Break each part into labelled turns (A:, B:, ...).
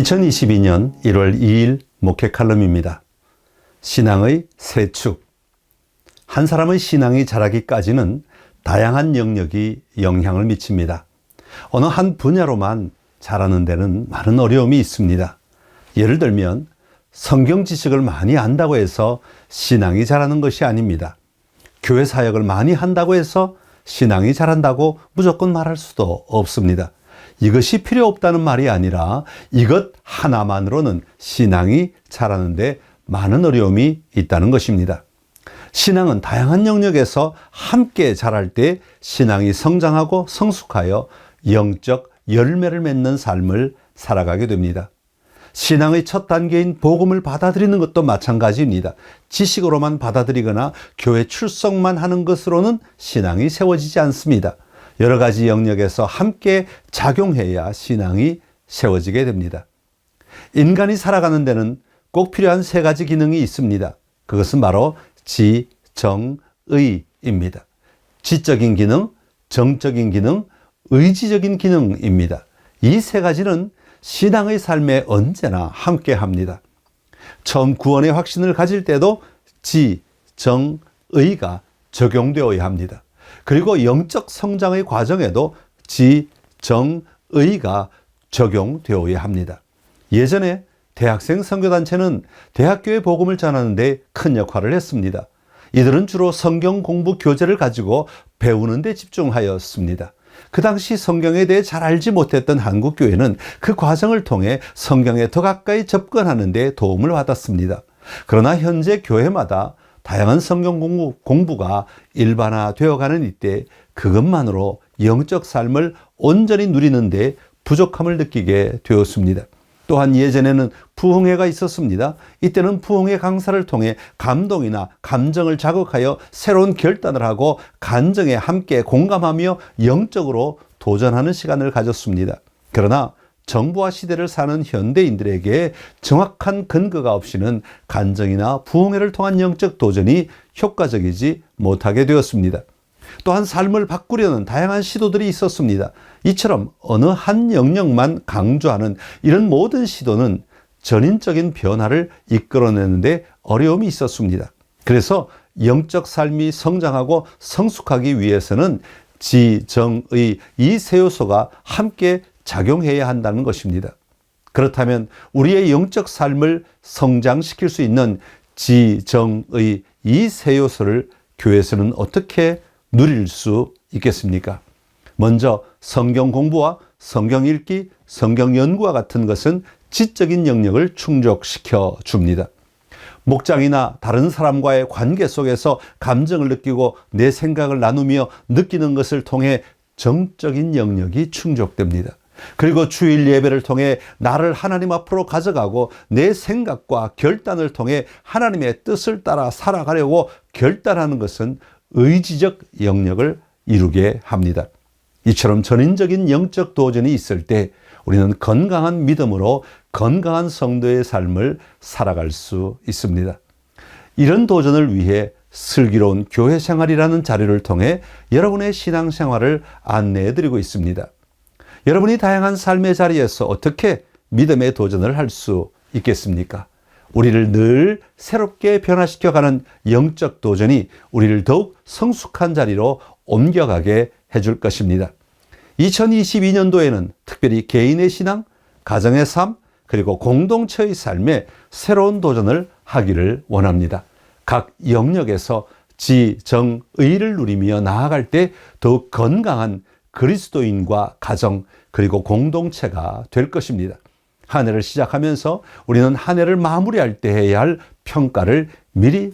A: 2022년 1월 2일 목회 칼럼입니다. 신앙의 세 축. 한 사람의 신앙이 자라기까지는 다양한 영역이 영향을 미칩니다. 어느 한 분야로만 자라는 데는 많은 어려움이 있습니다. 예를 들면 성경 지식을 많이 안다고 해서 신앙이 자라는 것이 아닙니다. 교회 사역을 많이 한다고 해서 신앙이 자란다고 무조건 말할 수도 없습니다. 이것이 필요 없다는 말이 아니라 이것 하나만으로는 신앙이 자라는데 많은 어려움이 있다는 것입니다. 신앙은 다양한 영역에서 함께 자랄 때 신앙이 성장하고 성숙하여 영적 열매를 맺는 삶을 살아가게 됩니다. 신앙의 첫 단계인 복음을 받아들이는 것도 마찬가지입니다. 지식으로만 받아들이거나 교회 출석만 하는 것으로는 신앙이 세워지지 않습니다. 여러 가지 영역에서 함께 작용해야 신앙이 세워지게 됩니다. 인간이 살아가는 데는 꼭 필요한 세 가지 기능이 있습니다. 그것은 바로 지, 정, 의입니다. 지적인 기능, 정적인 기능, 의지적인 기능입니다. 이 세 가지는 신앙의 삶에 언제나 함께 합니다. 처음 구원의 확신을 가질 때도 지, 정, 의가 적용되어야 합니다. 그리고 영적 성장의 과정에도 지, 정, 의가 적용되어야 합니다. 예전에 대학생 선교단체는 대학교의 복음을 전하는 데 큰 역할을 했습니다. 이들은 주로 성경 공부 교재를 가지고 배우는 데 집중하였습니다. 그 당시 성경에 대해 잘 알지 못했던 한국교회는 그 과정을 통해 성경에 더 가까이 접근하는 데 도움을 받았습니다. 그러나 현재 교회마다 다양한 성경 공부가 일반화되어가는 이때 그것만으로 영적 삶을 온전히 누리는 데 부족함을 느끼게 되었습니다. 또한 예전에는 부흥회가 있었습니다. 이때는 부흥회 강사를 통해 감동이나 감정을 자극하여 새로운 결단을 하고 간증에 함께 공감하며 영적으로 도전하는 시간을 가졌습니다. 그러나 정보화 시대를 사는 현대인들에게 정확한 근거가 없이는 간증이나 부흥회를 통한 영적 도전이 효과적이지 못하게 되었습니다. 또한 삶을 바꾸려는 다양한 시도들이 있었습니다. 이처럼 어느 한 영역만 강조하는 이런 모든 시도는 전인적인 변화를 이끌어내는데 어려움이 있었습니다. 그래서 영적 삶이 성장하고 성숙하기 위해서는 지, 정, 의 이 세 요소가 함께 작용해야 한다는 것입니다. 그렇다면 우리의 영적 삶을 성장시킬 수 있는 지, 정, 의 이 세 요소를 교회에서는 어떻게 누릴 수 있겠습니까? 먼저 성경 공부와 성경 읽기, 성경 연구와 같은 것은 지적인 영역을 충족시켜 줍니다. 목장이나 다른 사람과의 관계 속에서 감정을 느끼고 내 생각을 나누며 느끼는 것을 통해 정적인 영역이 충족됩니다. 그리고 주일 예배를 통해 나를 하나님 앞으로 가져가고 내 생각과 결단을 통해 하나님의 뜻을 따라 살아가려고 결단하는 것은 의지적 영역을 이루게 합니다. 이처럼 전인적인 영적 도전이 있을 때 우리는 건강한 믿음으로 건강한 성도의 삶을 살아갈 수 있습니다. 이런 도전을 위해 슬기로운 교회 생활이라는 자료를 통해 여러분의 신앙생활을 안내해 드리고 있습니다. 여러분이 다양한 삶의 자리에서 어떻게 믿음의 도전을 할 수 있겠습니까? 우리를 늘 새롭게 변화시켜가는 영적 도전이 우리를 더욱 성숙한 자리로 옮겨가게 해줄 것입니다. 2022년도에는 특별히 개인의 신앙, 가정의 삶, 그리고 공동체의 삶에 새로운 도전을 하기를 원합니다. 각 영역에서 지, 정, 의를 누리며 나아갈 때 더욱 건강한 그리스도인과 가정, 그리고 공동체가 될 것입니다. 한 해를 시작하면서 우리는 한 해를 마무리할 때 해야 할 평가를 미리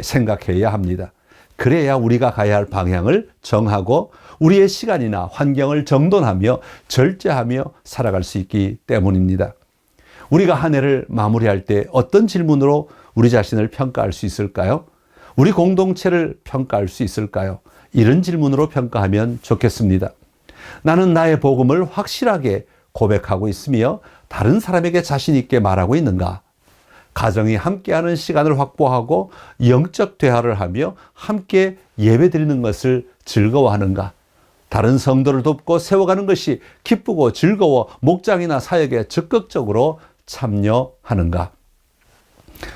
A: 생각해야 합니다. 그래야 우리가 가야 할 방향을 정하고 우리의 시간이나 환경을 정돈하며 절제하며 살아갈 수 있기 때문입니다. 우리가 한 해를 마무리할 때 어떤 질문으로 우리 자신을 평가할 수 있을까요? 우리 공동체를 평가할 수 있을까요? 이런 질문으로 평가하면 좋겠습니다. 나는 나의 복음을 확실하게 고백하고 있으며 다른 사람에게 자신 있게 말하고 있는가? 가정이 함께하는 시간을 확보하고 영적 대화를 하며 함께 예배드리는 것을 즐거워하는가? 다른 성도를 돕고 세워가는 것이 기쁘고 즐거워 목장이나 사역에 적극적으로 참여하는가?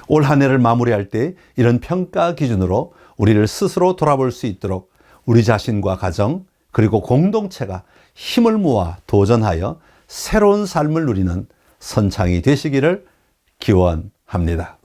A: 올 한 해를 마무리할 때 이런 평가 기준으로 우리를 스스로 돌아볼 수 있도록 우리 자신과 가정 그리고 공동체가 힘을 모아 도전하여 새로운 삶을 누리는 선창이 되시기를 기원합니다.